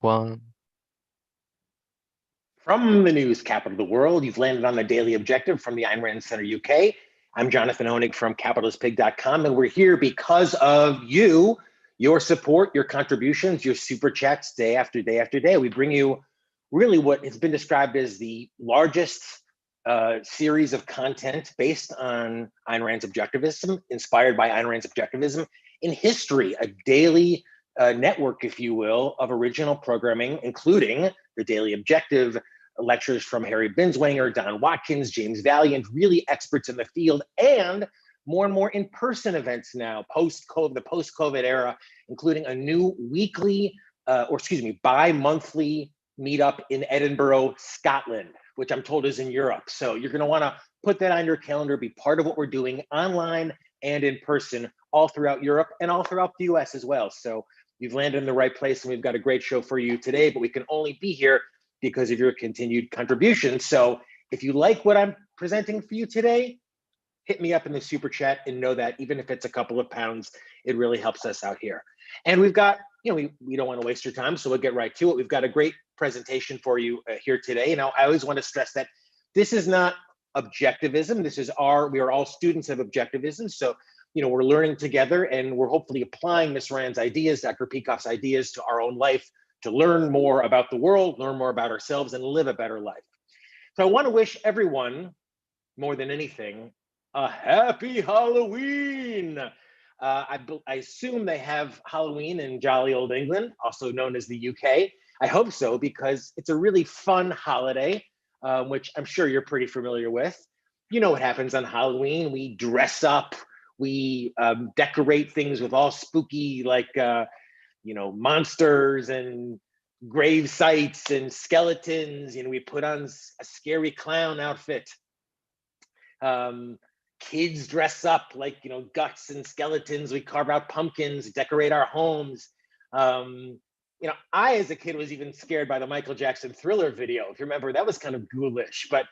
One. From the news capital of the world, you've landed on the Daily Objective from the Ayn Rand Center UK. I'm Jonathan Hoenig from capitalismpig.com, and we're here because of you, your support, your contributions, your super chats day after day after day. We bring you really what has been described as the largest series of content based on Ayn Rand's objectivism, inspired by Ayn Rand's objectivism in history, a daily network, if you will, of original programming, including the Daily Objective, lectures from Harry Binswanger, Don Watkins, James Valiant, really experts in the field, and more in-person events now, the post-COVID era, including a new weekly, bi-monthly meetup in Edinburgh, Scotland, which I'm told is in Europe. So you're gonna wanna put that on your calendar, be part of what we're doing online and in person, all throughout Europe and all throughout the US as well. So you've landed in the right place, and we've got a great show for you today, but we can only be here because of your continued contribution. So if you like what I'm presenting for you today, hit me up in the super chat and know that even if it's a couple of pounds, it really helps us out here. And we've got, we don't want to waste your time, so we'll get right to it. We've got a great presentation for you here today. Now, I always want to stress that this is not objectivism. We are all students of objectivism. So, we're learning together, and we're hopefully applying Ms. Rand's ideas, Dr. Peikoff's ideas, to our own life to learn more about the world, learn more about ourselves, and live a better life. So I want to wish everyone, more than anything, a happy Halloween. I assume they have Halloween in jolly old England, also known as the UK. I hope so, because it's a really fun holiday, which I'm sure you're pretty familiar with. You know what happens on Halloween. We dress up, we decorate things with all spooky, monsters and grave sites and skeletons. We put on a scary clown outfit. Kids dress up like, guts and skeletons. We carve out pumpkins, decorate our homes. I, as a kid, was even scared by the Michael Jackson Thriller video. If you remember, that was kind of ghoulish. But,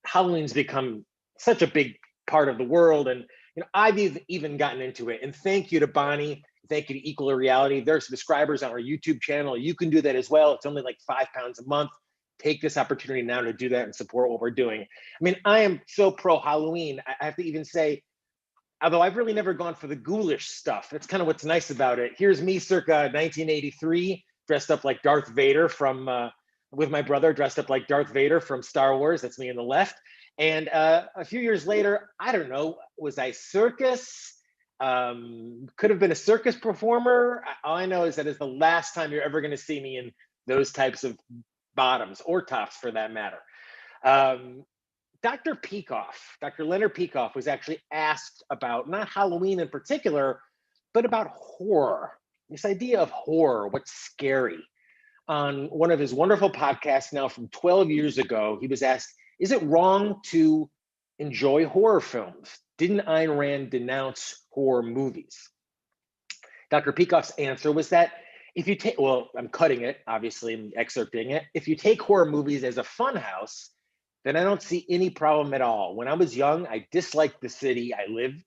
Halloween's become such a big part of the world. And, I've even gotten into it. And thank you to Bonnie. Thank you to Equal Reality. There's subscribers on our YouTube channel. You can do that as well. It's only like £5 a month. Take this opportunity now to do that and support what we're doing. I am so pro Halloween. I have to even say, although I've really never gone for the ghoulish stuff, that's kind of what's nice about it. Here's me circa 1983, dressed up like Darth Vader with my brother, dressed up like Darth Vader from Star Wars. That's me on the left. And a few years later, I don't know, was I circus? Could have been a circus performer. All I know is that it's the last time you're ever going to see me in those types of bottoms, or tops for that matter. Dr. Leonard Peikoff was actually asked about not Halloween in particular, but about horror. This idea of horror, what's scary. On one of his wonderful podcasts now from 12 years ago, he was asked, is it wrong to enjoy horror films? Didn't Ayn Rand denounce horror movies? Dr. Peikoff's answer was that if you take, I'm cutting it, obviously, I'm excerpting it. If you take horror movies as a fun house, then I don't see any problem at all. When I was young, I disliked the city I lived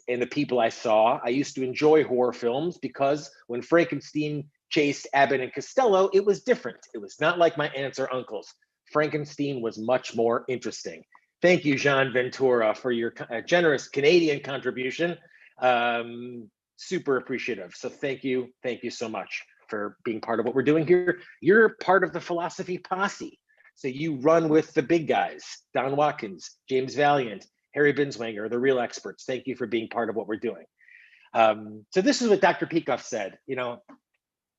and the people I saw. I used to enjoy horror films because when Frankenstein chased Abbott and Costello, it was different. It was not like my aunts or uncles. Frankenstein was much more interesting. Thank you, Jean Ventura, for your generous Canadian contribution. Super appreciative. So thank you so much for being part of what we're doing here. You're part of the philosophy posse. So you run with the big guys, Don Watkins, James Valiant, Harry Binswanger, the real experts. Thank you for being part of what we're doing. So this is what Dr. Peikoff said,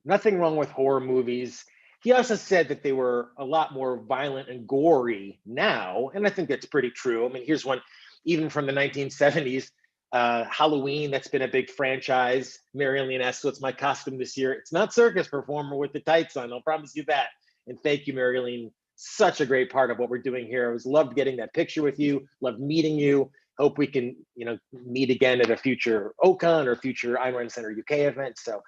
nothing wrong with horror movies. He also said that they were a lot more violent and gory now, and I think that's pretty true. Here's one, even from the 1970s, Halloween, that's been a big franchise. Marilyn asks, what's my costume this year? It's not circus performer with the tights on, I'll promise you that. And thank you, Marilyn. Such a great part of what we're doing here. I was loved getting that picture with you, loved meeting you. Hope we can, meet again at a future OCON or future Ayn Rand Center UK event. So,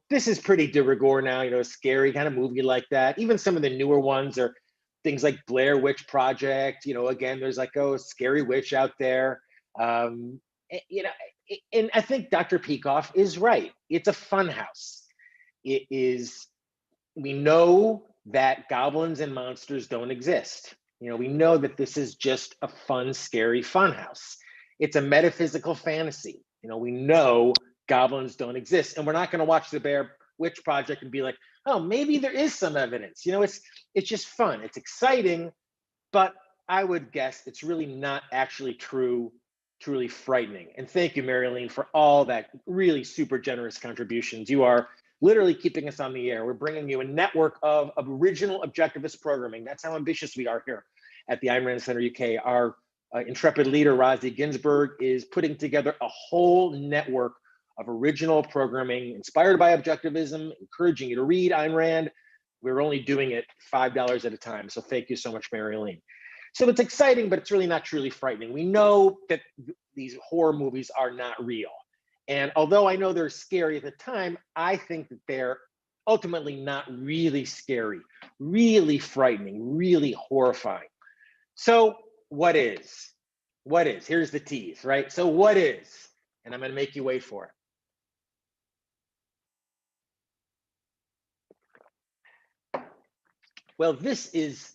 this is pretty de rigueur now, a scary kind of movie like that. Even some of the newer ones are things like Blair Witch Project. Again, there's like, oh, scary witch out there. And I think Dr. Peikoff is right. It's a fun house. we know that goblins and monsters don't exist. We know that this is just a fun, scary funhouse. It's a metaphysical fantasy. We know goblins don't exist, and we're not going to watch the Blair Witch Project and be like, oh, maybe there is some evidence. It's just fun. It's exciting, but I would guess it's really not actually truly frightening. And thank you, Marilyn, for all that really super generous contributions. You are literally keeping us on the air. We're bringing you a network of original objectivist programming. That's how ambitious we are here at the Ayn Rand Center UK. Our intrepid leader, Rosie Ginsburg, is putting together a whole network of original programming inspired by objectivism, encouraging you to read Ayn Rand. We're only doing it $5 at a time. So thank you so much, Marilyn. So it's exciting, but it's really not truly frightening. We know that these horror movies are not real. And although I know they're scary at the time, I think that they're ultimately not really scary, really frightening, really horrifying. So what is? What is? Here's the tease, right? So what is? And I'm going to make you wait for it. Well, this is,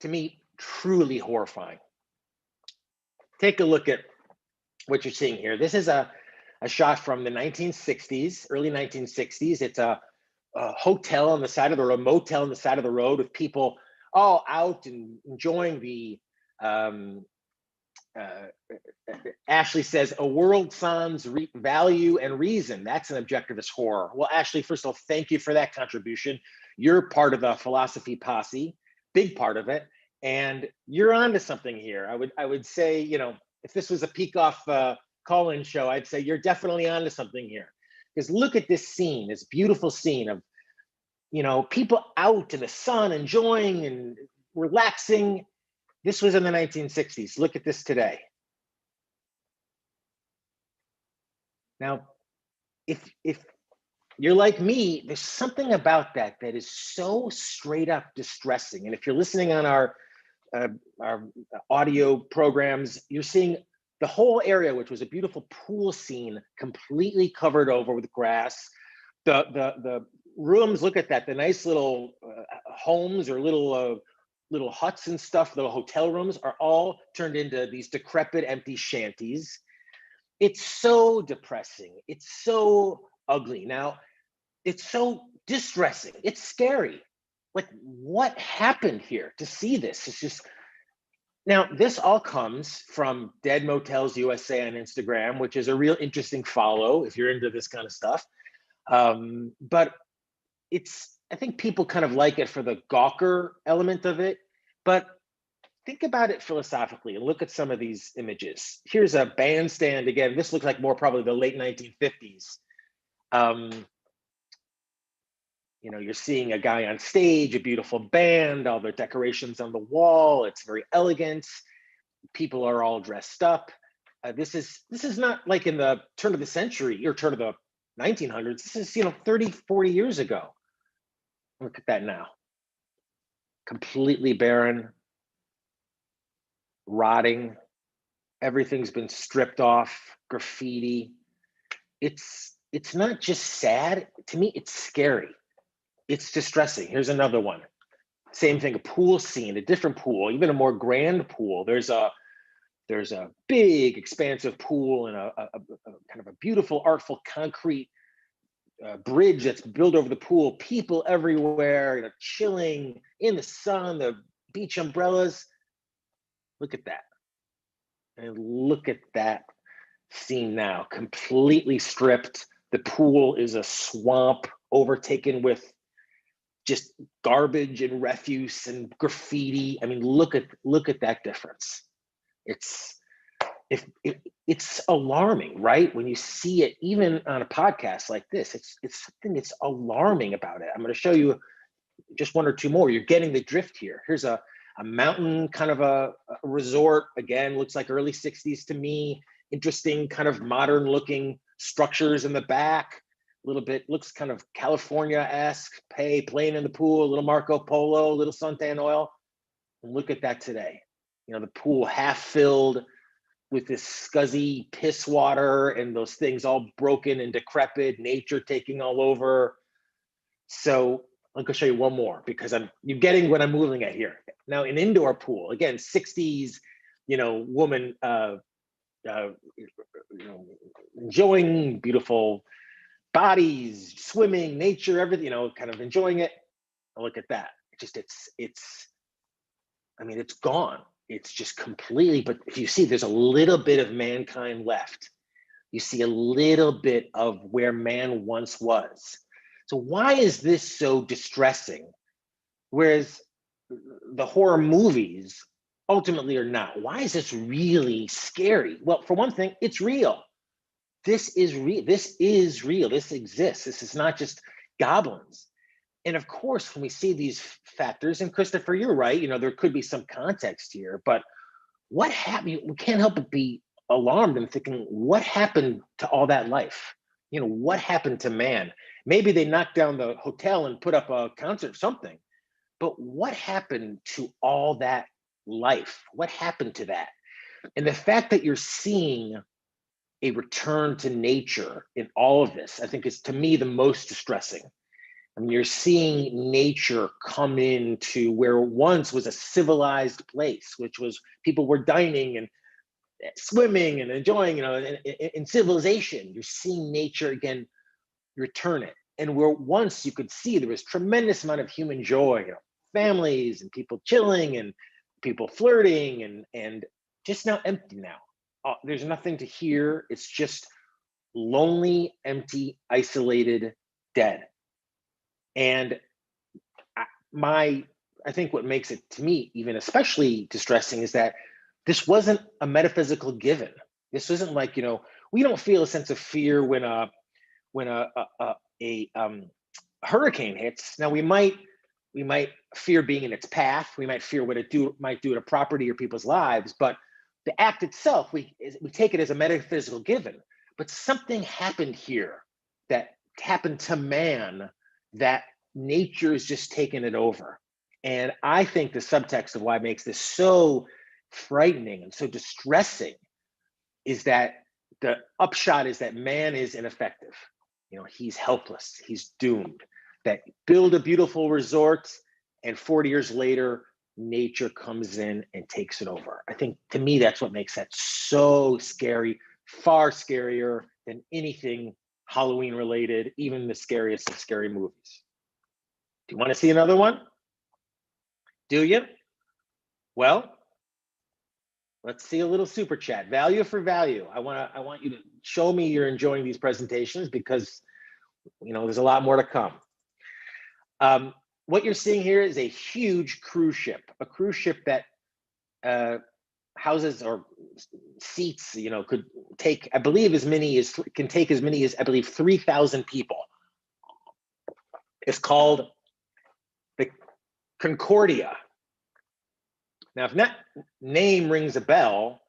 to me, truly horrifying. Take a look at what you're seeing here. This is a shot from the 1960s, early 1960s. It's a hotel on the side of the road, motel on the side of the road with people all out and enjoying the, Ashley says, a world sans value and reason. That's an objectivist horror. Well, Ashley, first of all, thank you for that contribution. You're part of the philosophy posse, big part of it. And you're onto something here. I would say, if this was a Peikoff call-in show, I'd say you're definitely onto something here. Because look at this scene, this beautiful scene of, people out in the sun, enjoying and relaxing. This was in the 1960s. Look at this today. Now, if you're like me, there's something about that is so straight up distressing. And if you're listening on our audio programs, you're seeing the whole area, which was a beautiful pool scene, completely covered over with grass. The rooms, look at that, the nice little homes or little huts and stuff, the hotel rooms are all turned into these decrepit, empty shanties. It's so depressing. It's so ugly. Now, it's so distressing. It's scary. Like, what happened here to see this? It's just, now this all comes from Dead Motels USA on Instagram, which is a real interesting follow if you're into this kind of stuff. But I think people kind of like it for the gawker element of it, but think about it philosophically and look at some of these images. Here's a bandstand again. This looks like more probably the late 1950s. You're seeing a guy on stage, a beautiful band, all the decorations on the wall. It's very elegant. People are all dressed up. This is not like in the turn of the century or turn of the 1900s. This is 30, 40 years ago. Look at that now. Completely barren, rotting. Everything's been stripped off, graffiti. It's not just sad. To me, it's scary. It's distressing. Here's another one. Same thing, a pool scene, a different pool, even a more grand pool. There's a big, expansive pool and a kind of a beautiful, artful concrete bridge that's built over the pool. People everywhere, chilling in the sun, the beach umbrellas. Look at that. And look at that scene now, completely stripped. The pool is a swamp overtaken with just garbage and refuse and graffiti. I mean, look at that difference. It's alarming, right? When you see it, even on a podcast like this, it's something that's alarming about it. I'm going to show you just one or two more. You're getting the drift here. Here's a mountain kind of a resort. Again, looks like early 60s to me. Interesting kind of modern looking structures in the back. A little bit, looks kind of California-esque, playing in the pool, a little Marco Polo, a little suntan oil. And look at that today. The pool half filled with this scuzzy piss water and those things all broken and decrepit, nature taking all over. So I'm going to show you one more because you're getting what I'm moving at here. Now, an indoor pool, again, 60s, woman, enjoying beautiful bodies, swimming, nature, everything, kind of enjoying it. Look at that. It's gone. It's just completely, but if you see, there's a little bit of mankind left. You see a little bit of where man once was. So why is this so distressing? Whereas the horror movies ultimately are not. Why is this really scary? Well, for one thing, it's real. This is real. This is real. This exists. This is not just goblins. And of course, when we see these factors, and Christopher, you're right, there could be some context here, but what happened? We can't help but be alarmed and thinking, what happened to all that life? What happened to man? Maybe they knocked down the hotel and put up a concert, something, but what happened to all that life? What happened to that? And the fact that you're seeing a return to nature in all of this, I think is, to me, the most distressing. I mean, you're seeing nature come into where once was a civilized place, which was people were dining and swimming and enjoying, in civilization. You're seeing nature again return it. And where once you could see there was tremendous amount of human joy, families and people chilling and people flirting and just now empty now. There's nothing to hear. It's just lonely, empty, isolated, dead. And I think what makes it, to me, even especially distressing is that this wasn't a metaphysical given. This isn't like, we don't feel a sense of fear when a hurricane hits. Now we might fear being in its path. We might fear what it might do to property or people's lives, but the act itself, we take it as a metaphysical given. But something happened here that happened to man that nature is just taking it over. And I think the subtext of why it makes this so frightening and so distressing is that the upshot is that man is ineffective. He's helpless, he's doomed. That build a beautiful resort and 40 years later, nature comes in and takes it over. I think, to me, that's what makes that so scary, far scarier than anything Halloween related, even the scariest of scary movies. Do you want to see another one? Do you? Well, let's see a little super chat. Value for value. I want you to show me you're enjoying these presentations because there's a lot more to come. What you're seeing here is a huge cruise ship, a cruise ship that houses or seats, could take, I believe, can take as many as, I believe, 3,000 people. It's called the Concordia. Now, if that name rings a bell,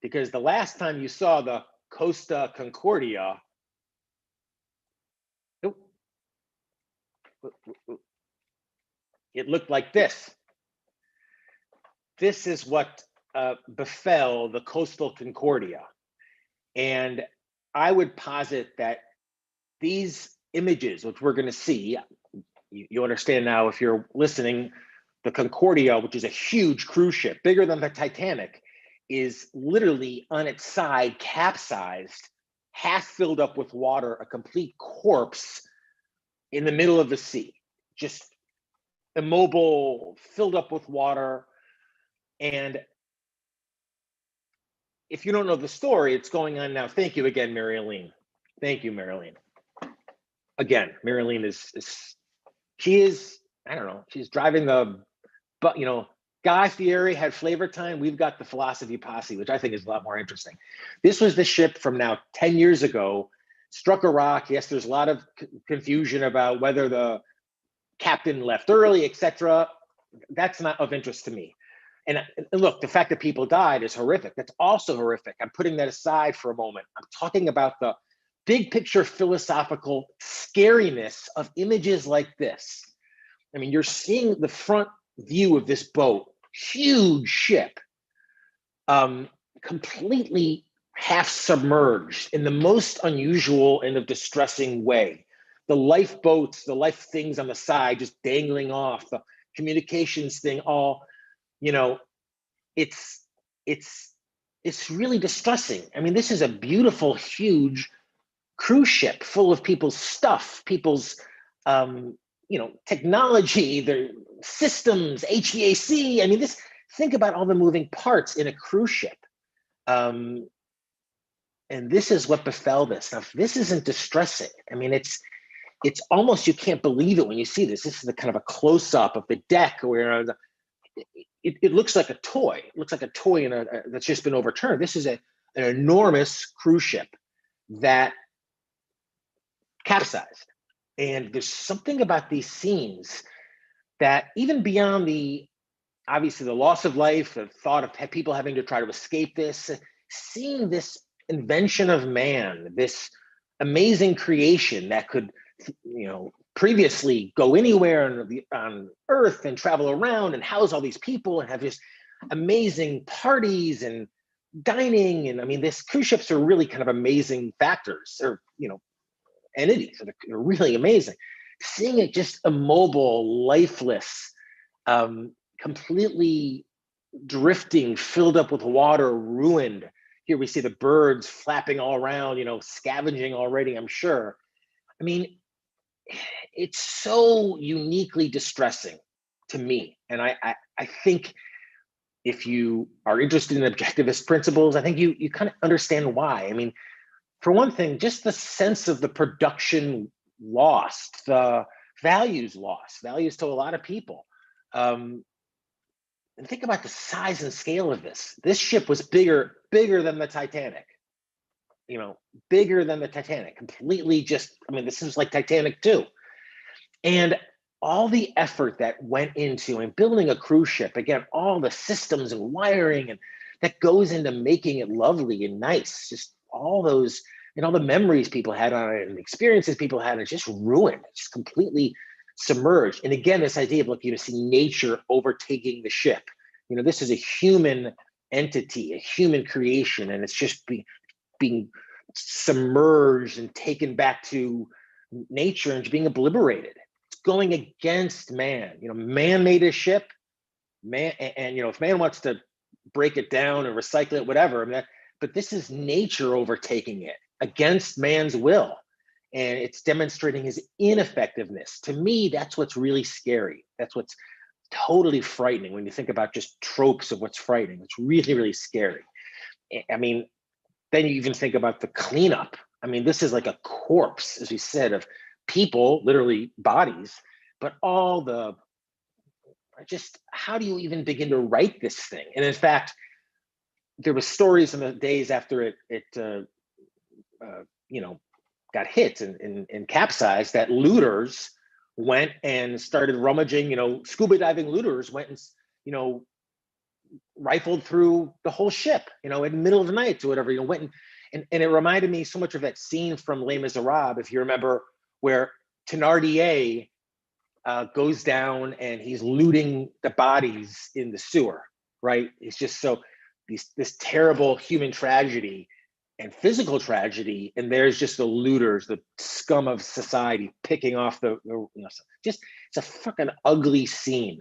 because the last time you saw the Costa Concordia, it looked like this. This is what befell the coastal Concordia. And I would posit that these images, which we're going to see, you understand now if you're listening, the Concordia, which is a huge cruise ship, bigger than the Titanic, is literally on its side, capsized, half filled up with water, a complete corpse in the middle of the sea, just immobile, filled up with water. And if you don't know the story, it's going on now. Thank you again, Marilyn. Thank you, Marilyn. Again, Marilyn I don't know, she's driving but Guy Fieri had Flavor Time. We've got the Philosophy Posse, which I think is a lot more interesting. This was the ship from now 10 years ago, struck a rock. Yes, there's a lot of confusion about whether the captain left early, etc. That's not of interest to me. And look, the fact that people died is horrific. That's also horrific. I'm putting that aside for a moment. I'm talking about the big picture philosophical scariness of images like this. I mean, you're seeing the front view of this boat, huge ship, completely half submerged in the most unusual and of distressing way. the lifeboats, the life things on the side, just dangling off, the communications thing, all, you know, it's really distressing. I mean, this is a beautiful, huge cruise ship full of people's stuff, people's, you know, technology, their systems, HVAC. I mean, think about all the moving parts in a cruise ship. And this is what befell this. Now, if this isn't distressing, I mean, it's almost, you can't believe it when you see this. This is the kind of a close-up of the deck where it looks like a toy. It looks like a toy that's just been overturned. This is an enormous cruise ship that capsized. And there's something about these scenes that, even beyond obviously the loss of life, the thought of people having to try to escape this, seeing this invention of man, this amazing creation that could, you know, previously go anywhere on Earth and travel around and house all these people and have just amazing parties and dining. And I mean, this cruise ships are really kind of amazing factors, or, you know, entities that are really amazing. Seeing it just immobile, lifeless, completely drifting, filled up with water, ruined. Here we see the birds flapping all around, you know, scavenging already, I'm sure. I mean, it's so uniquely distressing to me. And I think if you are interested in objectivist principles, I think you kind of understand why. I mean, for one thing, just the sense of the production lost, the values lost, values to a lot of people. And think about the size and scale of this. This ship was bigger than the Titanic. You know, bigger than the Titanic, completely just, I mean, this is like Titanic 2. And all the effort that went into and building a cruise ship, again, all the systems and wiring and that goes into making it lovely and nice, just all those, and all the memories people had on it and the experiences people had, it's just ruined, it's just completely submerged. And again, this idea of, look, you see nature overtaking the ship. You know, this is a human entity, a human creation, and it's just being submerged and taken back to nature and being obliterated. It's going against man. You know, man made a ship, man, and you know, if man wants to break it down and recycle it, whatever, I mean, but this is nature overtaking it against man's will. And it's demonstrating his ineffectiveness. To me, that's what's really scary. That's what's totally frightening when you think about just tropes of what's frightening. It's really, really scary. I mean, then you even think about the cleanup. I mean, this is like a corpse, as we said, of people, literally bodies, but all the, just how do you even begin to write this thing? And in fact, there was stories in the days after it you know, got hit and capsized, that looters went and started rummaging, you know, scuba diving looters went and, you know, rifled through the whole ship, you know, in the middle of the night or whatever, you know, went and it reminded me so much of that scene from Les Miserables, if you remember, where Thénardier goes down and he's looting the bodies in the sewer, right? It's just so, this terrible human tragedy and physical tragedy, and there's just the looters, the scum of society, picking off the you know, just, it's a fucking ugly scene.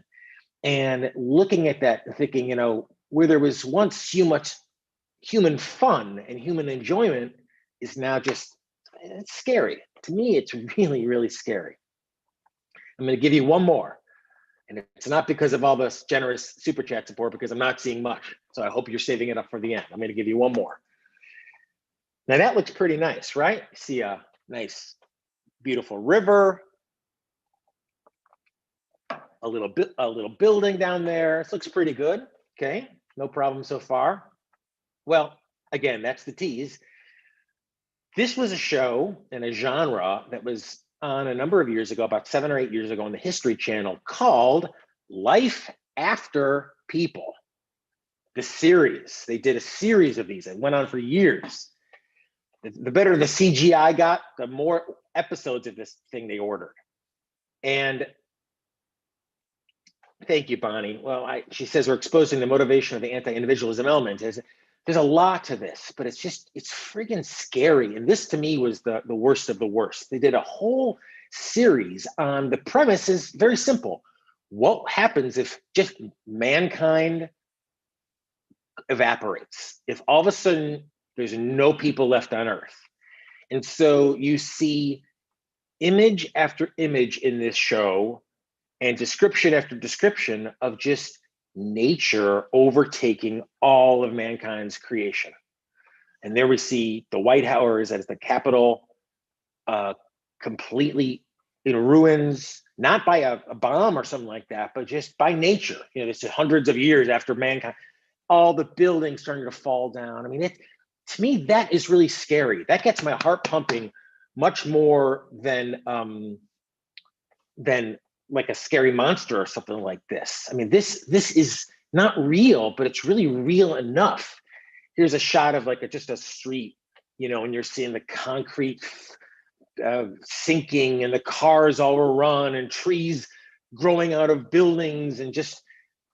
And looking at that and thinking, you know, where there was once so much human fun and human enjoyment is now just, it's scary. To me, it's really, really scary. I'm going to give you one more. And it's not because of all this generous super chat support, because I'm not seeing much. So I hope you're saving it up for the end. I'm going to give you one more. Now that looks pretty nice, right? You see a nice, beautiful river, a little building down there. This looks pretty good. Okay, no problem so far. Well, again, that's the tease. This was a show and a genre that was on a number of years ago, about 7 or 8 years ago on the History Channel, called Life After People. The series, they did a series of these. It went on for years. The better the CGI got, the more episodes of this thing they ordered. And thank you, Bonnie. Well, she says we're exposing the motivation of the anti-individualism element. There's a lot to this, but it's friggin' scary. And this to me was the worst of the worst. They did a whole series on the premise is very simple. What happens if just mankind evaporates? If all of a sudden there's no people left on Earth? And so you see image after image in this show and description after description of just nature overtaking all of mankind's creation. And there we see the White House as the Capitol, completely in ruins, not by a bomb or something like that, but just by nature. You know, this is hundreds of years after mankind, all the buildings starting to fall down. I mean, to me, that is really scary. That gets my heart pumping much more than like a scary monster or something like this. I mean, this is not real, but it's really real enough. Here's a shot of like just a street, you know, and you're seeing the concrete sinking and the cars all overrun and trees growing out of buildings, and just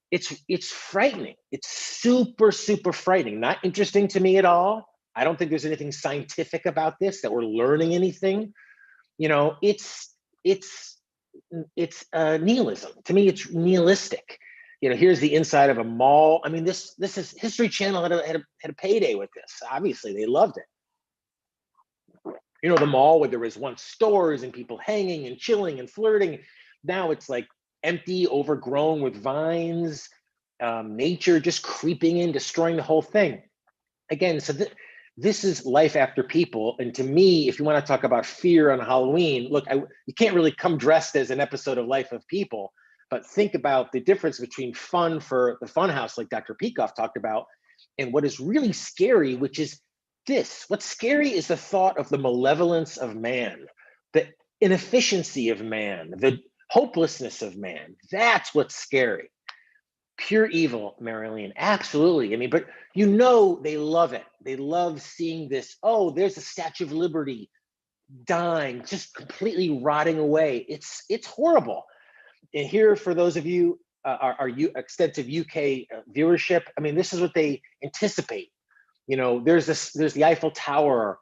it's frightening. It's super, super frightening. Not interesting to me at all. I don't think there's anything scientific about this, that we're learning anything. You know, it's nihilism. To me, it's nihilistic. You know, here's the inside of a mall. I mean, this is History Channel had a payday with this. Obviously, they loved it. You know, the mall where there was once stores and people hanging and chilling and flirting. Now it's like empty, overgrown with vines, nature just creeping in, destroying the whole thing. Again, so this is life after people. And to me, if you want to talk about fear on Halloween, look, you can't really come dressed as an episode of Life of People, but think about the difference between fun for the fun house, like Dr. Peikoff talked about, and what is really scary, which is this. What's scary is the thought of the malevolence of man, the inefficiency of man, the hopelessness of man. That's what's scary. Pure evil, Marilyn, absolutely. I mean, but you know, they love it. They love seeing this. Oh, there's the Statue of Liberty dying, just completely rotting away. It's horrible. And here, for those of you, our extensive UK viewership, I mean, this is what they anticipate. You know, there's the Eiffel Tower,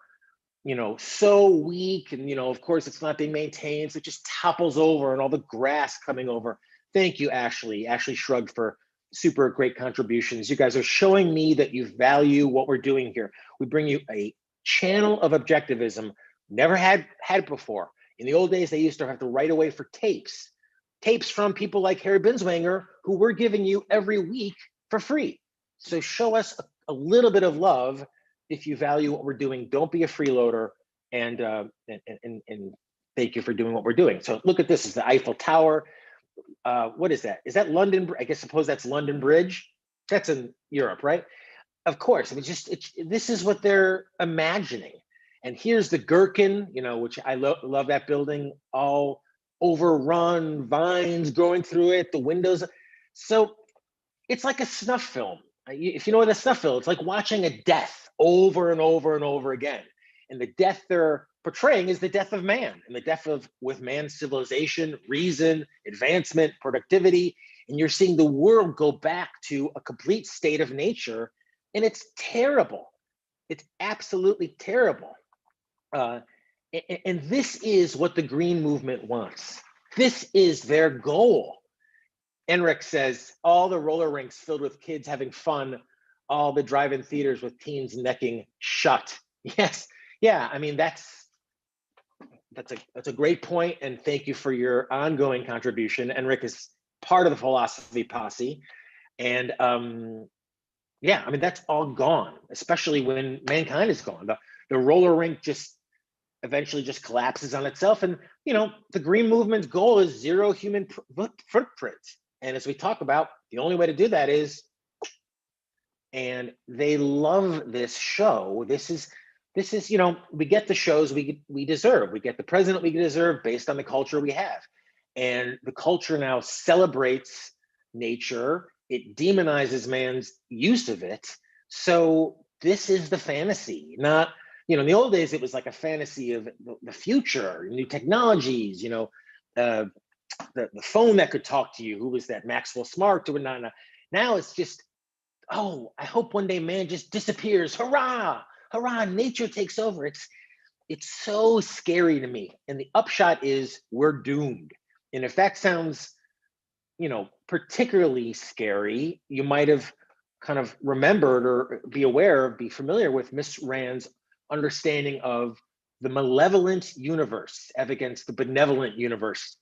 you know, so weak, and you know, of course, it's not being maintained, so it just topples over, and all the grass coming over. Thank you, Ashley. Ashley Shrugged, for super great contributions. You guys are showing me that you value what we're doing here. We bring you a channel of objectivism, never had it before. In the old days, they used to have to write away for tapes from people like Harry Binswanger, who we're giving you every week for free. So show us a little bit of love if you value what we're doing. Don't be a freeloader, and thank you for doing what we're doing. So look at this. Is the Eiffel Tower. What is that? Is that London? I guess suppose that's London Bridge. That's in Europe, right? Of course. I mean, this is what they're imagining. And here's the Gherkin, you know, which I love that building, all overrun, vines growing through it, the windows. So it's like a snuff film. If you know what a snuff film, it's like watching a death over and over and over again. And the death they're portraying is the death of man, and the death with man's civilization, reason, advancement, productivity. And you're seeing the world go back to a complete state of nature, and it's terrible. It's absolutely terrible. And this is what the Green Movement wants. This is their goal. Enric says, all the roller rinks filled with kids having fun, all the drive-in theaters with teens necking shut. Yes, yeah, I mean, that's a great point, and thank you for your ongoing contribution. Enric is part of the philosophy posse, and yeah, I mean, that's all gone, especially when mankind is gone. The roller rink just eventually just collapses on itself, and you know, the Green Movement's goal is zero human footprint. And as we talk about, the only way to do that is, and they love this show. This is, you know, we get the shows we deserve. We get the president we deserve based on the culture we have. And the culture now celebrates nature. It demonizes man's use of it. So this is the fantasy, not, you know, in the old days, it was like a fantasy of the future, new technologies, you know, the phone that could talk to you. Who was that? Maxwell Smart or not? Now it's just, oh, I hope one day man just disappears. Hurrah! Hurrah! Nature takes over. it's so scary to me. And the upshot is we're doomed. And if that sounds, particularly scary, you might have kind of remembered or be familiar with Miss Rand's understanding of the malevolent universe as against the benevolent universe.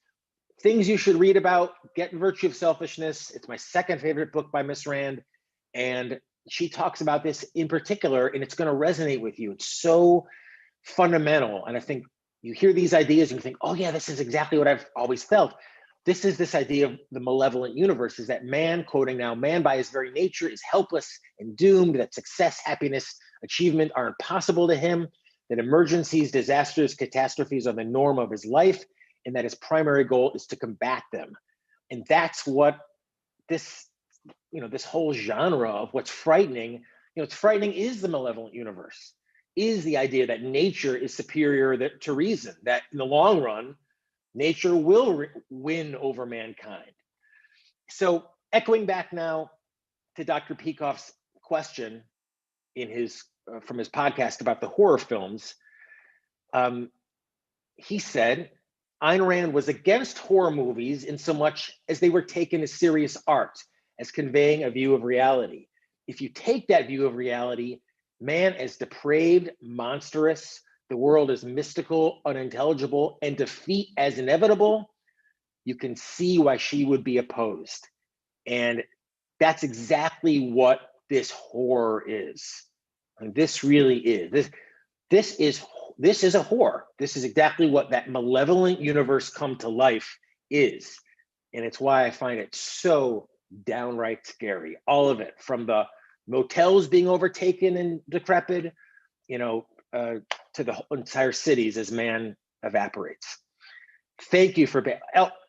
Things you should read about, Get Virtue of Selfishness. It's my second favorite book by Miss Rand. And she talks about this in particular, and it's going to resonate with you. It's so fundamental. And I think you hear these ideas and you think, oh yeah, this is exactly what I've always felt. This is this idea of the malevolent universe, is that man, quoting now, man by his very nature is helpless and doomed, that success, happiness, achievement are impossible to him, that emergencies, disasters, catastrophes are the norm of his life, and that his primary goal is to combat them. And that's what this, this whole genre of what's frightening, it's frightening is the malevolent universe, is the idea that nature is superior to reason, that in the long run, nature will win over mankind. So echoing back now to Dr. Peikoff's question in his from his podcast about the horror films, he said Ayn Rand was against horror movies in so much as they were taken as serious art, as conveying a view of reality. If you take that view of reality, man as depraved, monstrous, the world is mystical, unintelligible, and defeat as inevitable, you can see why she would be opposed. And that's exactly what this horror is. And this really is. This is a horror. This is exactly what that malevolent universe come to life is. And it's why I find it so downright scary. All of it, from the motels being overtaken and decrepit, to the entire cities as man evaporates. Thank you for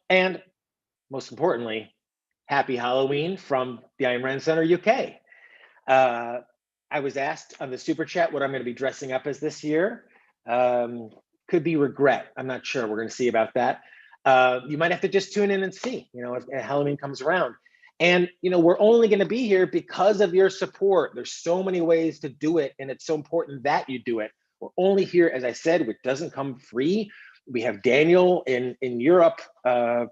and most importantly, happy Halloween from the Ayn Rand Center UK. I was asked on the super chat what I'm going to be dressing up as this year. Could be regret. I'm not sure. We're going to see about that. You might have to just tune in and see, if Halloween comes around. And, we're only going to be here because of your support. There's so many ways to do it, and it's so important that you do it. We're only here, as I said, which doesn't come free. We have Daniel in Europe. I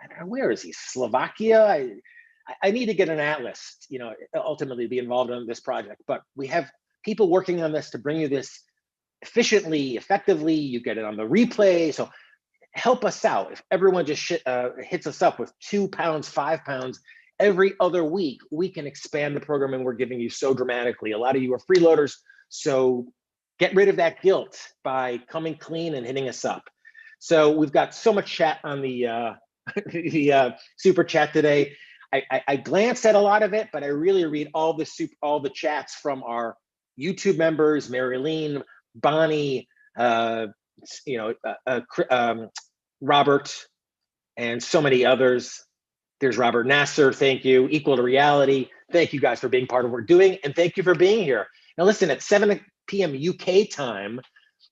don't know, where is he? Slovakia? I need to get an atlas, ultimately be involved in this project. But we have people working on this to bring you this efficiently, effectively. You get it on the replay. So help us out. If everyone just hits us up with £2, £5 every other week, we can expand the programming we're giving you so dramatically. A lot of you are freeloaders, so get rid of that guilt by coming clean and hitting us up. So we've got so much chat on the super chat today. I glanced at a lot of it, but I really read all the chats from our YouTube members, Marilyn, Bonnie, Robert, and so many others. There's Robert Nasser, thank you. Equal to Reality, thank you guys for being part of what we're doing, and thank you for being here. Now listen, at 7 p.m. UK time,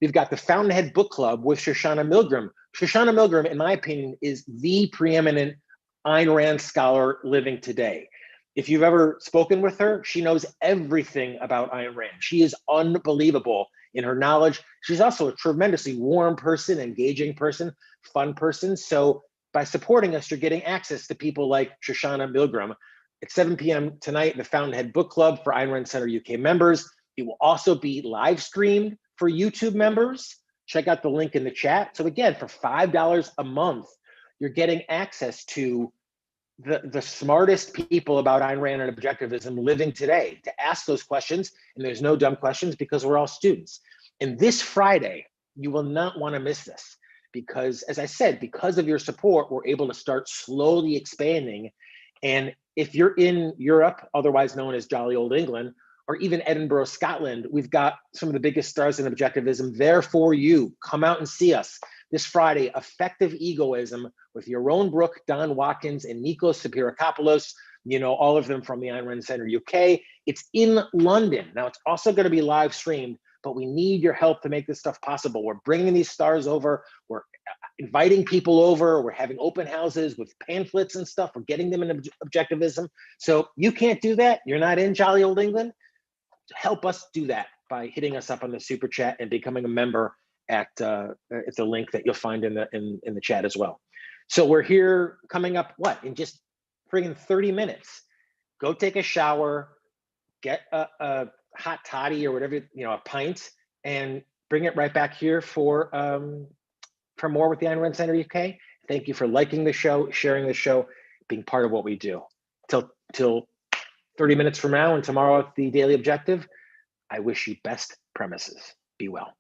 we've got the Fountainhead Book Club with Shoshana Milgram. Shoshana Milgram, in my opinion, is the preeminent Ayn Rand scholar living today. If you've ever spoken with her, she knows everything about Ayn Rand. She is unbelievable in her knowledge. She's also a tremendously warm person, engaging person, fun person. So by supporting us, you're getting access to people like Shoshana Milgram. At 7 p.m. tonight, the Fountainhead Book Club for Ayn Rand Center UK members. It will also be live streamed for YouTube members. Check out the link in the chat. So again, for $5 a month, you're getting access to the smartest people about Ayn Rand and objectivism living today to ask those questions. And there's no dumb questions because we're all students. And this Friday, you will not want to miss this because, as I said, because of your support, we're able to start slowly expanding. And if you're in Europe, otherwise known as jolly old England, or even Edinburgh, Scotland, we've got some of the biggest stars in objectivism there for you. Come out and see us this Friday, Effective Egoism with Yaron Brook, Don Watkins, and Nikos Sapirakopoulos, all of them from the Ayn Rand Center UK. It's in London. Now, it's also going to be live streamed, but we need your help to make this stuff possible. We're bringing these stars over. We're inviting people over. We're having open houses with pamphlets and stuff. We're getting them in objectivism. So you can't do that. You're not in jolly old England. Help us do that by hitting us up on the super chat and becoming a member at the link that you'll find in the chat as well. So we're here coming up, what, in just friggin' 30 minutes. Go take a shower, get a hot toddy or whatever, a pint, and bring it right back here for more with the Ayn Rand Center UK. Thank you for liking the show, sharing the show, being part of what we do. Till 30 minutes from now and tomorrow at the Daily Objective, I wish you best premises. Be well.